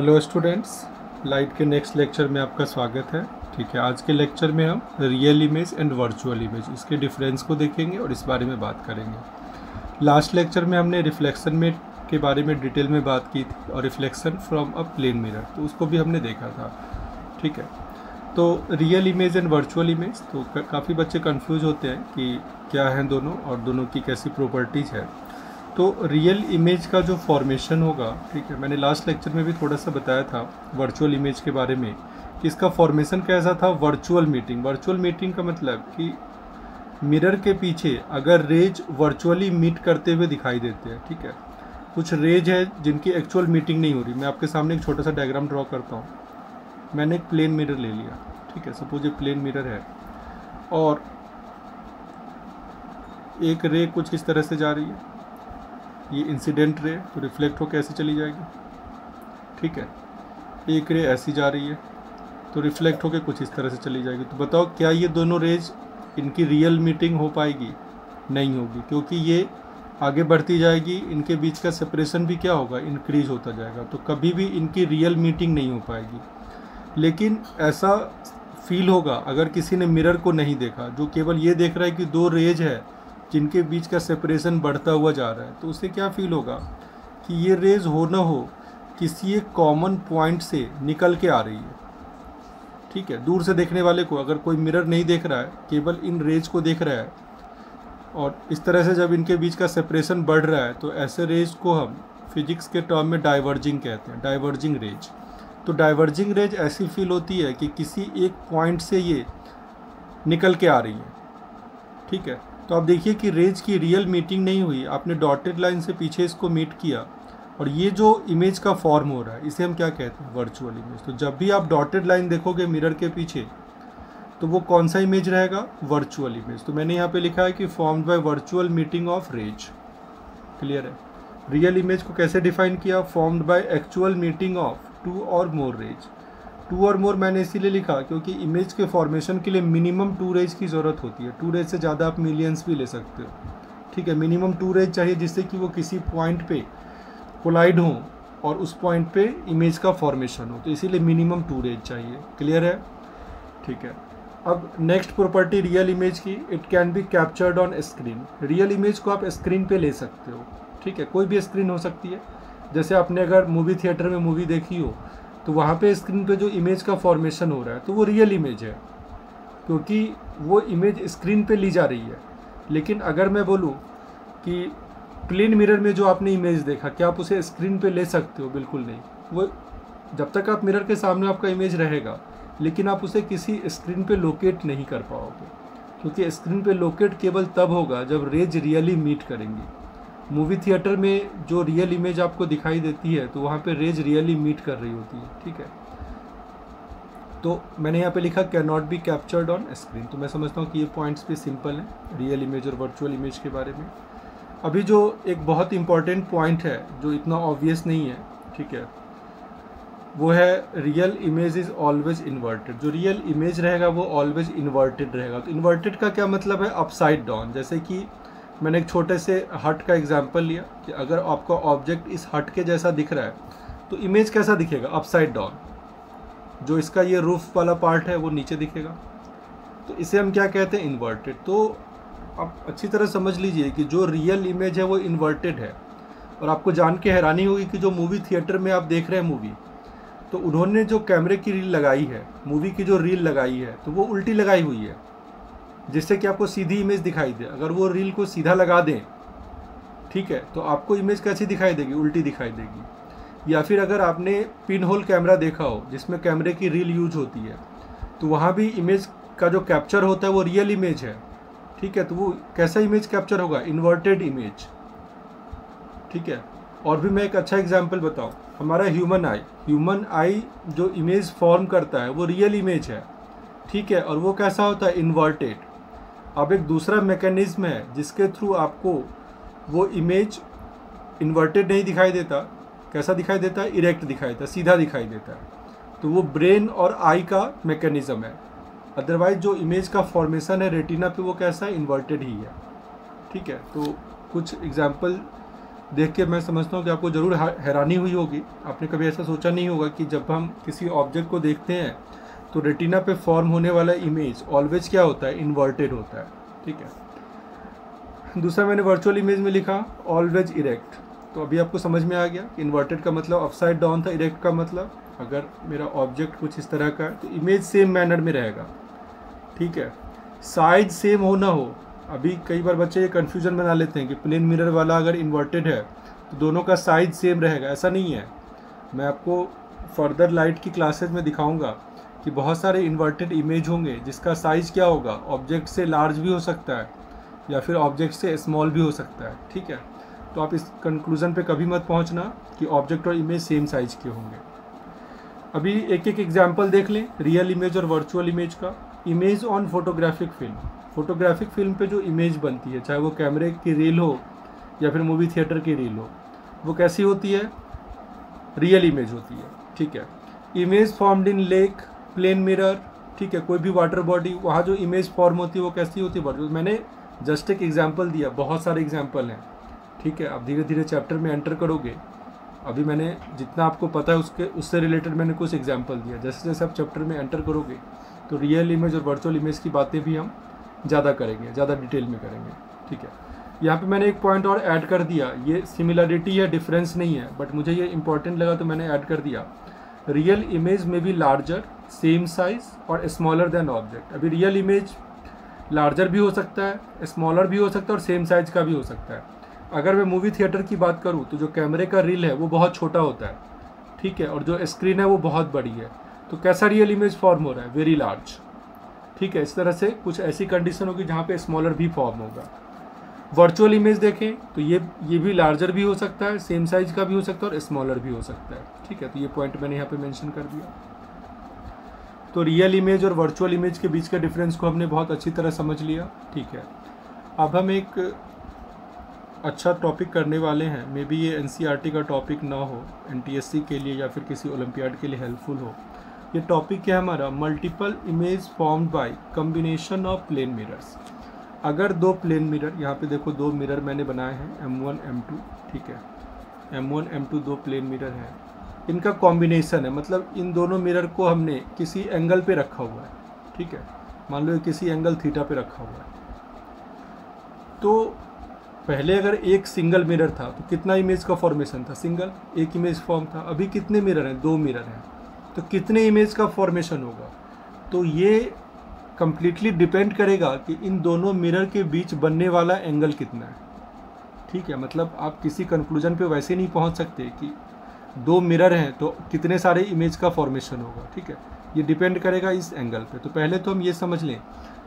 Hello students, light के next lecture में आपका स्वागत है। ठीक है, आज के लेक्चर में हम real image and virtual image इसके डिफरेंस को देखेंगे और इस बारे में बात करेंगे। लास्ट लेक्चर में हमने रिफ्लेक्शन में के बारे में डिटेल में बात की थी और reflection from a plane mirror, तो उसको भी हमने देखा था। ठीक है, तो real image and virtual image, तो काफ़ी बच्चे कंफ्यूज होते हैं कि क्या हैं दोनों और दोनों की कैसी प्रॉपर्टीज़ है। तो रियल इमेज का जो फॉर्मेशन होगा, ठीक है, मैंने लास्ट लेक्चर में भी थोड़ा सा बताया था वर्चुअल इमेज के बारे में कि इसका फॉर्मेशन कैसा था। वर्चुअल मीटिंग का मतलब कि मिरर के पीछे अगर रेज वर्चुअली मीट करते हुए दिखाई देते हैं। ठीक है, कुछ रेज है जिनकी एक्चुअल मीटिंग नहीं हो रही। मैं आपके सामने एक छोटा सा डायग्राम ड्रॉ करता हूँ। मैंने एक प्लेन मिरर ले लिया, ठीक है, सपोज ये प्लेन मिरर है और एक रे कुछ इस तरह से जा रही है। ये इंसिडेंट रे तो रिफ्लेक्ट होकर ऐसी चली जाएगी। ठीक है, एक रे ऐसी जा रही है तो रिफ्लेक्ट होकर कुछ इस तरह से चली जाएगी। तो बताओ क्या ये दोनों रेज इनकी रियल मीटिंग हो पाएगी? नहीं होगी, क्योंकि ये आगे बढ़ती जाएगी, इनके बीच का सेपरेशन भी क्या होगा, इंक्रीज होता जाएगा। तो कभी भी इनकी रियल मीटिंग नहीं हो पाएगी। लेकिन ऐसा फील होगा अगर किसी ने मिरर को नहीं देखा, जो केवल ये देख रहा है कि दो रेज है जिनके बीच का सेपरेशन बढ़ता हुआ जा रहा है, तो उसे क्या फील होगा कि ये रेज हो ना हो किसी एक कॉमन पॉइंट से निकल के आ रही है। ठीक है, दूर से देखने वाले को, अगर कोई मिरर नहीं देख रहा है, केवल इन रेज को देख रहा है और इस तरह से जब इनके बीच का सेपरेशन बढ़ रहा है, तो ऐसे रेज को हम फिजिक्स के टर्म में डाइवर्जिंग कहते हैं, डाइवर्जिंग रेज। तो डाइवर्जिंग रेज ऐसी फील होती है कि किसी एक पॉइंट से ये निकल के आ रही है। ठीक है, तो आप देखिए कि रेज की रियल मीटिंग नहीं हुई, आपने डॉटेड लाइन से पीछे इसको मीट किया और ये जो इमेज का फॉर्म हो रहा है इसे हम क्या कहते हैं, वर्चुअल इमेज। तो जब भी आप डॉटेड लाइन देखोगे मिरर के पीछे, तो वो कौन सा इमेज रहेगा, वर्चुअल इमेज। तो मैंने यहाँ पे लिखा है कि formed by virtual meeting of rays. Clear है। रियल इमेज को कैसे डिफाइन किया, formed by actual meeting of two और मोर रेज। टू और मोर मैंने इसीलिए लिखा क्योंकि इमेज के फॉर्मेशन के लिए मिनिमम 2 रेज की ज़रूरत होती है। 2 रेज से ज़्यादा आप मिलियंस भी ले सकते हो। ठीक है, मिनिमम 2 रेज चाहिए जिससे कि वो किसी पॉइंट पे कोलाइड हो और उस पॉइंट पे इमेज का फॉर्मेशन हो, तो इसीलिए मिनिमम 2 रेज चाहिए। क्लियर है। ठीक है, अब नेक्स्ट प्रॉपर्टी रियल इमेज की, it can be captured on screen. Real image को आप स्क्रीन पे ले सकते हो। ठीक है, कोई भी स्क्रीन हो सकती है। जैसे आपने अगर मूवी थिएटर में मूवी देखी हो, तो वहाँ पे स्क्रीन पे जो इमेज का फॉर्मेशन हो रहा है तो वो रियल इमेज है, क्योंकि वो इमेज स्क्रीन पे ली जा रही है। लेकिन अगर मैं बोलूँ कि प्लेन मिरर में जो आपने इमेज देखा, क्या आप उसे स्क्रीन पे ले सकते हो? बिल्कुल नहीं। वो जब तक आप मिरर के सामने आपका इमेज रहेगा, लेकिन आप उसे किसी स्क्रीन पे लोकेट नहीं कर पाओगे, क्योंकि स्क्रीन पे लोकेट केवल तब होगा जब रेज रियली मीट करेंगी। मूवी थिएटर में जो रियल इमेज आपको दिखाई देती है, तो वहाँ पे रेज रियली मीट कर रही होती है। ठीक है, तो मैंने यहाँ पे लिखा can not be captured on screen. तो मैं समझता हूँ कि ये पॉइंट्स भी सिंपल हैं रियल इमेज और वर्चुअल इमेज के बारे में। अभी जो एक बहुत इंपॉर्टेंट पॉइंट है जो इतना ऑब्वियस नहीं है, ठीक है, वो है real image is always inverted. जो रियल इमेज रहेगा वो ऑलवेज इन्वर्टेड रहेगा। तो इन्वर्टेड का क्या मतलब है, अपसाइड डाउन। जैसे कि मैंने एक छोटे से हट का एग्जांपल लिया कि अगर आपका ऑब्जेक्ट इस हट के जैसा दिख रहा है तो इमेज कैसा दिखेगा, अपसाइड डाउन। जो इसका ये रूफ वाला पार्ट है वो नीचे दिखेगा, तो इसे हम क्या कहते हैं, इन्वर्टेड। तो आप अच्छी तरह समझ लीजिए कि जो रियल इमेज है वो इन्वर्टेड है। और आपको जान के हैरानी होगी कि जो मूवी थिएटर में आप देख रहे हैं मूवी, तो उन्होंने जो कैमरे की रील लगाई है, मूवी की जो रील लगाई है, तो वो उल्टी लगाई हुई है, जिससे कि आपको सीधी इमेज दिखाई दे। अगर वो रील को सीधा लगा दें, ठीक है, तो आपको इमेज कैसी दिखाई देगी, उल्टी दिखाई देगी। या फिर अगर आपने पिन होल कैमरा देखा हो जिसमें कैमरे की रील यूज होती है, तो वहाँ भी इमेज का जो कैप्चर होता है वो रियल इमेज है। ठीक है, तो वो कैसा इमेज कैप्चर होगा, इन्वर्टेड इमेज। ठीक है, और भी मैं एक अच्छा एग्जाम्पल बताऊँ, हमारा ह्यूमन आई जो इमेज फॉर्म करता है वो रियल इमेज है। ठीक है, और वो कैसा होता है, इन्वर्टेड। अब एक दूसरा मैकेनिज्म है जिसके थ्रू आपको वो इमेज इन्वर्टेड नहीं दिखाई देता। कैसा दिखाई देता है, इरेक्ट दिखाई देता है, सीधा दिखाई देता है। तो वो ब्रेन और आई का मैकेनिज्म है। अदरवाइज जो इमेज का फॉर्मेशन है रेटिना पे वो कैसा है, इन्वर्टेड ही है। ठीक है, तो कुछ एग्जांपल देख के मैं समझता हूँ कि आपको ज़रूर हैरानी हुई होगी। आपने कभी ऐसा सोचा नहीं होगा कि जब हम किसी ऑब्जेक्ट को देखते हैं तो रेटिना पे फॉर्म होने वाला इमेज ऑलवेज क्या होता है, इन्वर्टेड होता है। ठीक है। दूसरा मैंने वर्चुअल इमेज में लिखा ऑलवेज इरेक्ट। तो अभी आपको समझ में आ गया कि इन्वर्टेड का मतलब अपसाइड डाउन था, इरेक्ट का मतलब अगर मेरा ऑब्जेक्ट कुछ इस तरह का है तो इमेज सेम मैनर में रहेगा। ठीक है। साइज सेम हो ना हो, अभी कई बार बच्चे ये कन्फ्यूजन बना लेते हैं कि प्लेन मिरर वाला अगर इन्वर्टेड है तो दोनों का साइज सेम रहेगा। ऐसा नहीं है। मैं आपको फर्दर लाइट की क्लासेस में दिखाऊंगा कि बहुत सारे इन्वर्टेड इमेज होंगे जिसका साइज़ क्या होगा, ऑब्जेक्ट से लार्ज भी हो सकता है या फिर ऑब्जेक्ट से स्मॉल भी हो सकता है। ठीक है। तो आप इस कंक्लूज़न पे कभी मत पहुंचना कि ऑब्जेक्ट और इमेज सेम साइज़ के होंगे। अभी एक एक एग्जाम्पल देख लें रियल इमेज और वर्चुअल इमेज का। Image on photographic film, photographic film पे जो इमेज बनती है, चाहे वो कैमरे की रील हो या फिर मूवी थिएटर की रील हो, वो कैसी होती है, रियल इमेज होती है। ठीक है। Image formed in lake, plane mirror, ठीक है, कोई भी वाटर बॉडी, वहाँ जो इमेज फॉर्म होती है वो कैसी होती है। मैंने जस्ट एक एग्जाम्पल दिया, बहुत सारे एग्जाम्पल हैं। ठीक है। आप धीरे धीरे चैप्टर में एंटर करोगे। अभी मैंने जितना आपको पता है उससे रिलेटेड मैंने कुछ एग्जाम्पल दिया। जैसे जैसे आप चैप्टर में एंटर करोगे तो रियल इमेज और वर्चुअल इमेज की बातें भी हम ज़्यादा करेंगे, ज़्यादा डिटेल में करेंगे। ठीक है। यहाँ पे मैंने एक पॉइंट और ऐड कर दिया, ये सिमिलरिटी है, डिफरेंस नहीं है, बट मुझे ये इंपॉर्टेंट लगा तो मैंने ऐड कर दिया। रियल इमेज में भी लार्जर, सेम साइज और स्मॉलर देन ऑब्जेक्ट। अभी रियल इमेज लार्जर भी हो सकता है, स्मॉलर भी हो सकता है और सेम साइज का भी हो सकता है। अगर मैं मूवी थिएटर की बात करूँ तो जो कैमरे का रील है वो बहुत छोटा होता है। ठीक है। और जो स्क्रीन है वो बहुत बड़ी है। तो कैसा रियल इमेज फॉर्म हो रहा है, वेरी लार्ज। ठीक है। इस तरह से कुछ ऐसी कंडीशन होगी जहाँ पे स्मॉलर भी फॉर्म होगा। वर्चुअल इमेज देखें तो ये भी लार्जर भी हो सकता है, सेम साइज का भी हो सकता है और स्मॉलर भी हो सकता है। ठीक है। तो ये पॉइंट मैंने यहाँ पे मेंशन कर दिया। तो रियल इमेज और वर्चुअल इमेज के बीच के डिफरेंस को हमने बहुत अच्छी तरह समझ लिया। ठीक है। अब हम एक अच्छा टॉपिक करने वाले हैं, मे बी ये एनसीईआरटी का टॉपिक ना हो, एनटीएससी के लिए या फिर किसी ओलंपियाड के लिए हेल्पफुल हो। ये टॉपिक क्या है हमारा, multiple image formed by combination of plane mirrors. अगर दो प्लेन मिरर, यहाँ पे देखो दो मिरर मैंने बनाए हैं M1 M2। ठीक है। M1 M2 दो प्लेन मिरर हैं, इनका कॉम्बिनेशन है, मतलब इन दोनों मिरर को हमने किसी एंगल पे रखा हुआ है। ठीक है। मान लो किसी एंगल थीटा पे रखा हुआ है। तो पहले अगर एक सिंगल मिरर था तो कितना इमेज का फॉर्मेशन था, सिंगल, एक इमेज फॉर्म था। अभी कितने मिरर हैं, दो मिरर हैं, तो कितने इमेज का फॉर्मेशन होगा। तो ये कंप्लीटली डिपेंड करेगा कि इन दोनों मिरर के बीच बनने वाला एंगल कितना है। ठीक है। मतलब आप किसी कंक्लूजन पे वैसे नहीं पहुंच सकते कि दो मिरर हैं तो कितने सारे इमेज का फॉर्मेशन होगा। ठीक है। ये डिपेंड करेगा इस एंगल पे। तो पहले तो हम ये समझ लें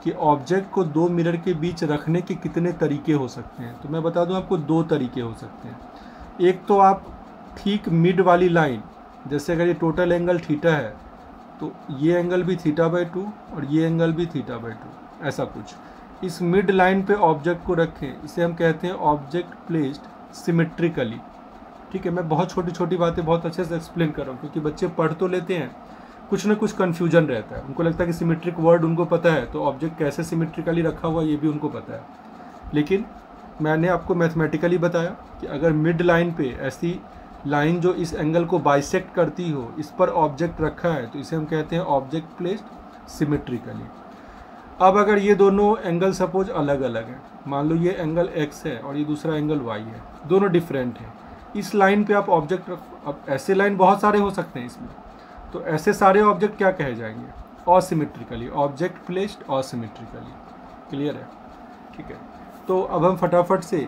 कि ऑब्जेक्ट को दो मिरर के बीच रखने के कितने तरीके हो सकते हैं। तो मैं बता दूं आपको, दो तरीके हो सकते हैं। एक तो आप ठीक मिड वाली लाइन, जैसे अगर ये टोटल एंगल थीटा है तो ये एंगल भी θ/2 और ये एंगल भी θ/2, ऐसा कुछ। इस मिड लाइन पे ऑब्जेक्ट को रखें, इसे हम कहते हैं ऑब्जेक्ट प्लेस्ड सिमेट्रिकली। ठीक है। मैं बहुत छोटी छोटी बातें बहुत अच्छे से एक्सप्लेन कर रहा हूँ क्योंकि बच्चे पढ़ तो लेते हैं, कुछ ना कुछ कन्फ्यूजन रहता है। उनको लगता है कि सिमेट्रिक वर्ड उनको पता है तो ऑब्जेक्ट कैसे सिमेट्रिकली रखा हुआ ये भी उनको पता है। लेकिन मैंने आपको मैथमेटिकली बताया कि अगर मिड लाइन पे ऐसी लाइन जो इस एंगल को बाइसेक्ट करती हो, इस पर ऑब्जेक्ट रखा है तो इसे हम कहते हैं ऑब्जेक्ट प्लेस्ड सिमेट्रिकली। अब अगर ये दोनों एंगल सपोज अलग अलग हैं, मान लो ये एंगल x है और ये दूसरा एंगल y है, दोनों डिफरेंट हैं, इस लाइन पे आप ऑब्जेक्ट रखो। अब ऐसे लाइन बहुत सारे हो सकते हैं इसमें, तो ऐसे सारे ऑब्जेक्ट क्या कहे जाएंगे, असिमेट्रिकली, ऑब्जेक्ट प्लेस्ड असिमेट्रिकली। क्लियर है। ठीक है। तो अब हम फटाफट से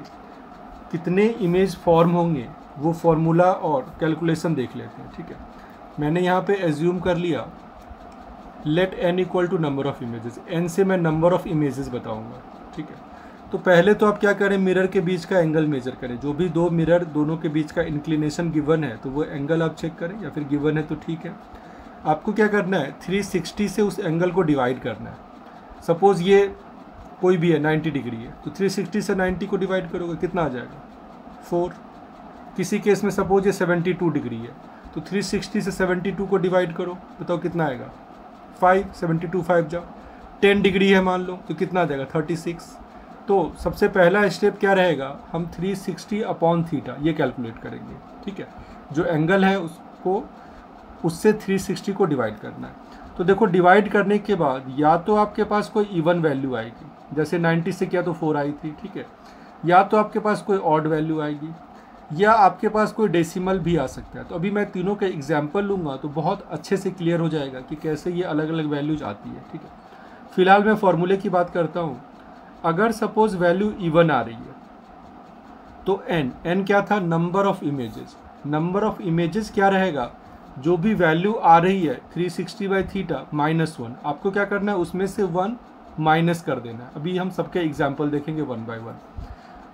कितने इमेज फॉर्म होंगे वो फॉर्मूला और कैलकुलेशन देख लेते हैं। ठीक है। मैंने यहाँ पे एज्यूम कर लिया let n equal to number of images, n से मैं नंबर ऑफ इमेजेस बताऊंगा। ठीक है। तो पहले तो आप क्या करें, मिरर के बीच का एंगल मेजर करें। जो भी दो मिरर दोनों के बीच का इंक्लिनेशन गिवन है तो वो एंगल आप चेक करें, या फिर गिवन है तो ठीक है। आपको क्या करना है, 360 से उस एंगल को डिवाइड करना है। सपोज ये कोई भी है 90 डिग्री है तो 360 से 90 को डिवाइड करोगे, कितना आ जाएगा, 4। किसी केस में सपोज ये 72 डिग्री है तो 360 से 72 को डिवाइड करो, बताओ कितना आएगा, 5। 72 5 जाओ। 10 डिग्री है मान लो तो कितना आ जाएगा, 36। तो सबसे पहला स्टेप क्या रहेगा, हम 360 अपॉन थीटा ये कैलकुलेट करेंगे, ठीक है। जो एंगल है उसको उससे 360 को डिवाइड करना है। तो देखो डिवाइड करने के बाद या तो आपके पास कोई इवन वैल्यू आएगी, जैसे 90 से किया तो 4 आई थी, ठीक है, या तो आपके पास कोई ऑड वैल्यू आएगी, या आपके पास कोई डेसिमल भी आ सकता है। तो अभी मैं तीनों का एग्जाम्पल लूँगा तो बहुत अच्छे से क्लियर हो जाएगा कि कैसे ये अलग अलग वैल्यूज आती है, ठीक है। फिलहाल मैं फॉर्मूले की बात करता हूँ। अगर सपोज वैल्यू इवन आ रही है तो एन क्या था, number of images. Number of images क्या रहेगा, जो भी वैल्यू आ रही है 360/θ -1, आपको क्या करना है, उसमें से 1 माइनस कर देना है। अभी हम सबके एग्जाम्पल देखेंगे 1 बाय 1।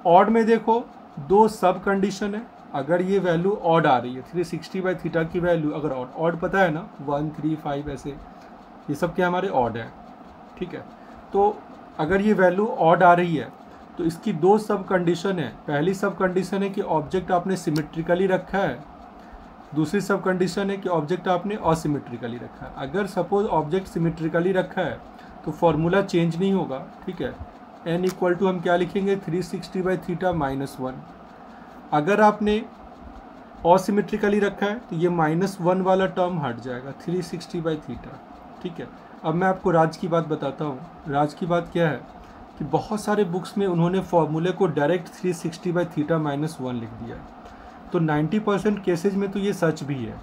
ऑड में देखो 2 सब कंडीशन है। अगर ये वैल्यू ऑड आ रही है 360/θ की वैल्यू अगर ऑड पता है ना 1, 3, 5 ऐसे, ये सब क्या हमारे ऑड है, ठीक है। तो अगर ये वैल्यू ऑड आ रही है तो इसकी 2 सब कंडीशन है। पहली सब कंडीशन है कि ऑब्जेक्ट आपने सिमेट्रिकली रखा है, दूसरी सब कंडीशन है कि ऑब्जेक्ट आपने असिमेट्रिकली रखा है। अगर सपोज ऑब्जेक्ट सिमेट्रिकली रखा है तो फॉर्मूला चेंज नहीं होगा, ठीक है। n इक्वल टू हम क्या लिखेंगे, 360/θ -1। अगर आपने असिमेट्रिकली रखा है तो ये -1 वाला टर्म हट जाएगा, 360/θ, ठीक है। अब मैं आपको राज की बात बताता हूँ। राज की बात क्या है कि बहुत सारे बुक्स में उन्होंने फॉर्मूले को डायरेक्ट 360/θ -1 लिख दिया है। तो 90% केसेज में तो ये सच भी है,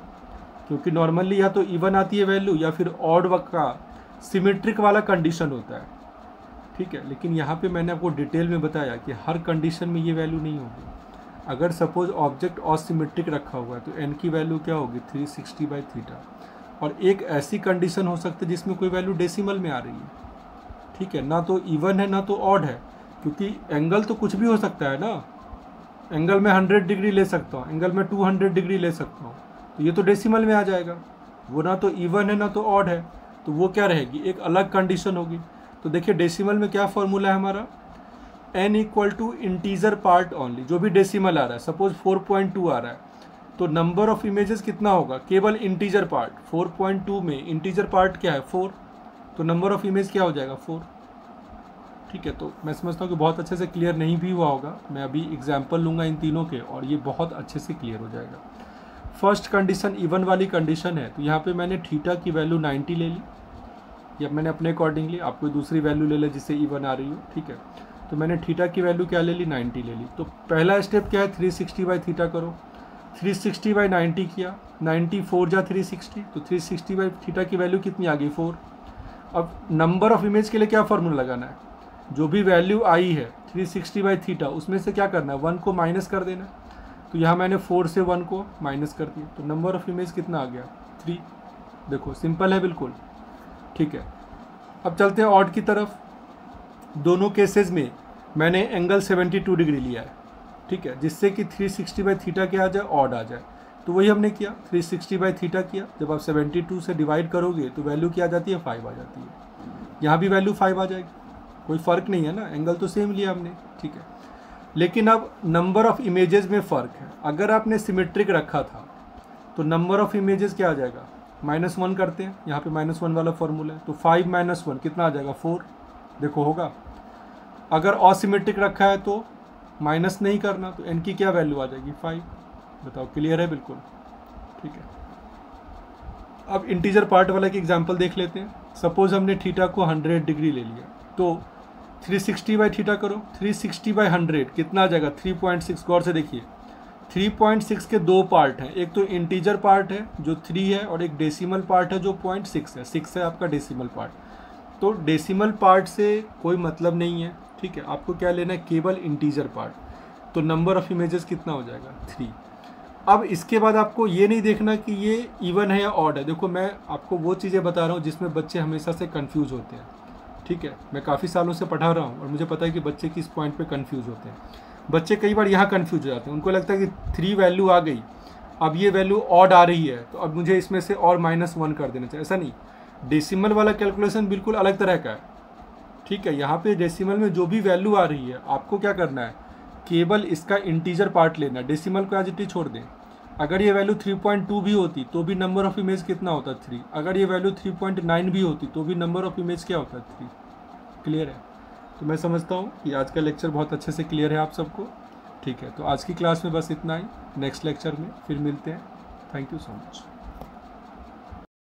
क्योंकि नॉर्मली या तो इवन आती है वैल्यू या फिर ऑड का सिमेट्रिक वाला कंडीशन होता है, ठीक है। लेकिन यहाँ पे मैंने आपको डिटेल में बताया कि हर कंडीशन में ये वैल्यू नहीं होगी। अगर सपोज ऑब्जेक्ट असिमेट्रिक रखा हुआ है तो n की वैल्यू क्या होगी, 360/θ। और एक ऐसी कंडीशन हो सकती है जिसमें कोई वैल्यू डेसिमल में आ रही है, ठीक है, ना तो इवन है ना तो ऑड है, क्योंकि एंगल तो कुछ भी हो सकता है ना। एंगल में 100 डिग्री ले सकता हूँ, एंगल में 200 डिग्री ले सकता हूँ, तो ये तो डेसिमल में आ जाएगा। वो ना तो इवन है ना तो ऑड है, तो वो क्या रहेगी, एक अलग कंडीशन होगी। तो देखिए डेसिमल में क्या फॉर्मूला है हमारा, n equal to integer part only. जो भी डेसिमल आ रहा है, सपोज 4.2 आ रहा है तो नंबर ऑफ इमेजेस कितना होगा, केवल इंटीजर पार्ट। 4.2 में इंटीजर पार्ट क्या है, 4, तो नंबर ऑफ इमेज क्या हो जाएगा, 4, ठीक है। तो मैं समझता हूँ कि बहुत अच्छे से क्लियर नहीं भी हुआ होगा। मैं अभी एग्जाम्पल लूँगा इन तीनों के और ये बहुत अच्छे से क्लियर हो जाएगा। फर्स्ट कंडीशन इवन वाली कंडीशन है, तो यहाँ पे मैंने थीटा की वैल्यू 90 ले ली, या मैंने अपने अकॉर्डिंगली, आप कोई दूसरी वैल्यू ले ले जिससे इवन आ रही हो, ठीक है। तो मैंने थीटा की वैल्यू क्या ले ली, 90 ले ली। तो पहला स्टेप क्या है, 360/θ करो। 360/90 किया, 90 4 जा 360, तो 360/θ की वैल्यू कितनी आ गई, 4। अब नंबर ऑफ इमेज के लिए क्या फॉर्मूला लगाना है, जो भी वैल्यू आई है 360/θ उसमें से क्या करना है, 1 को माइनस कर देना है। तो यहाँ मैंने 4 से 1 को माइनस कर दिया, तो नंबर ऑफ इमेज कितना आ गया, 3। देखो सिंपल है बिल्कुल, ठीक है। अब चलते हैं ऑड की तरफ। दोनों केसेस में मैंने एंगल 72 डिग्री लिया है, ठीक है, जिससे कि 360/θ क्या आ जाए, ऑड आ जाए। तो वही हमने किया, 360/θ किया। जब आप 72 से डिवाइड करोगे तो वैल्यू क्या आ जाती है, 5 आ जाती है। यहाँ भी वैल्यू 5 आ जाएगी, कोई फ़र्क नहीं है ना, एंगल तो सेम लिया हमने, ठीक है। लेकिन अब नंबर ऑफ़ इमेजेस में फ़र्क है। अगर आपने सिमेट्रिक रखा था तो नंबर ऑफ़ इमेजेस क्या आ जाएगा, -1 करते हैं, यहाँ पे -1 वाला फॉर्मूला है, तो 5 - 1 कितना आ जाएगा, 4। देखो होगा। अगर असिमेट्रिक रखा है तो माइनस नहीं करना, तो n की क्या वैल्यू आ जाएगी, 5। बताओ क्लियर है बिल्कुल, ठीक है। अब इंटीजर पार्ट वाला की एग्जांपल देख लेते हैं। सपोज हमने थीटा को 100 डिग्री ले लिया, तो 360/θ करो, 360/100 कितना आ जाएगा, 3.6। गौर से देखिए 3.6 के 2 पार्ट हैं, एक तो इंटीजर पार्ट है जो 3 है और एक डेसिमल पार्ट है जो 0.6 है। 6 है आपका डेसिमल पार्ट, तो डेसिमल पार्ट से कोई मतलब नहीं है, ठीक है। आपको क्या लेना है, केवल इंटीजर पार्ट। तो नंबर ऑफ इमेजेस कितना हो जाएगा, 3। अब इसके बाद आपको ये नहीं देखना कि ये इवन है या ऑड है। देखो मैं आपको वो चीज़ें बता रहा हूँ जिसमें बच्चे हमेशा से कंफ्यूज होते हैं, ठीक है। मैं काफ़ी सालों से पढ़ा रहा हूँ और मुझे पता है कि बच्चे किस पॉइंट पे कंफ्यूज होते हैं। बच्चे कई बार यहाँ कंफ्यूज हो जाते हैं, उनको लगता है कि 3 वैल्यू आ गई, अब ये वैल्यू ऑड आ रही है तो अब मुझे इसमें से और -1 कर देना चाहिए। ऐसा नहीं, डेसिमल वाला कैलकुलेशन बिल्कुल अलग तरह का है, ठीक है। यहाँ पे डेसिमल में जो भी वैल्यू आ रही है आपको क्या करना है, केवल इसका इंटीजर पार्ट लेना है, डेसिमल को एज इट इज छोड़ दें। अगर ये वैल्यू 3.2 भी होती तो भी नंबर ऑफ इमेज कितना होता, 3। अगर ये वैल्यू 3.9 भी होती तो भी नंबर ऑफ इमेज क्या होता, 3। क्लियर है। तो मैं समझता हूँ कि आज का लेक्चर बहुत अच्छे से क्लियर है आप सबको। ठीक है, तो आज की क्लास में बस इतना ही। नेक्स्ट लेक्चर में फिर मिलते हैं। Thank you so much.